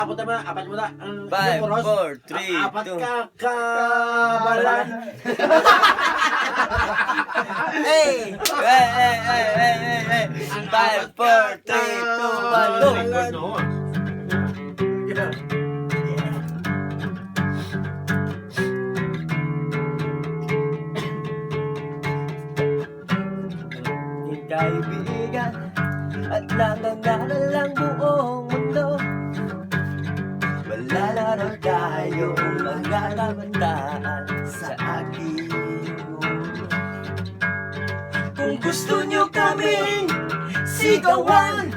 Apat mo na. 5, 4, 3, Apat 2. kakabalan. Hey! Hey! 5, 4, 3, 2, 1, go! Kaibigan at nangangalang buong mundo, malalaro tayo mga kabataan sa aking mundo. Kung gusto nyo kaming sigawan,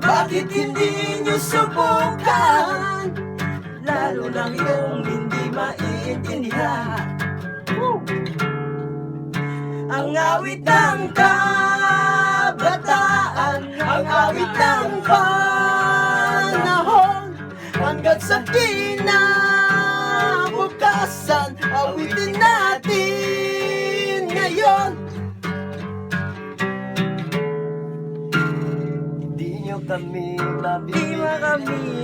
bakit hindi nyo subukan? Lalo na yung hindi maiintindihan ang awit ng kabataan, ang awit ng panahon, hanggang sa kinabukasan, awitin natin ngayon. Di nyo kami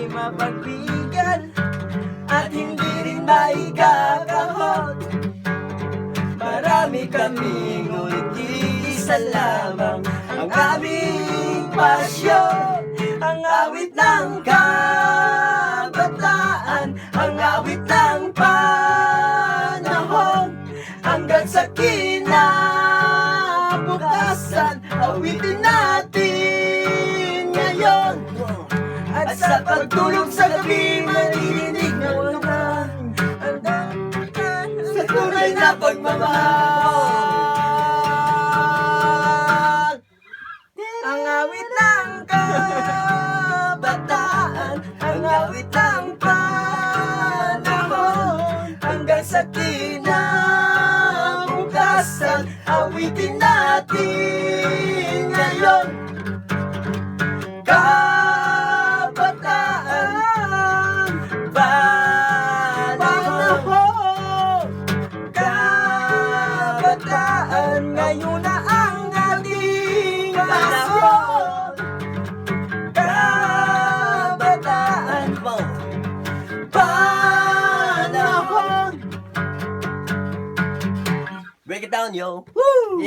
mapagbigyan, at hindi rin maigagahon. Marami kaming ngunit isa lamang ang aming pasyon. Ang awit ng kabataan, ang awit ng panahon, hanggang sa kinabukasan, awitin natin ngayon. At sa pagtulog sa gabi, maririnig na walang sa tunay na pagmamahal. Ang awit ng kabataan, ang awit ng panahon, hanggang sa kinabukasan, awitin natin ngayon. Kabataan, panahon, kabataan, ngayon na ang ating pasyon. Kabataan, panahon. Break it down, yo! Woo!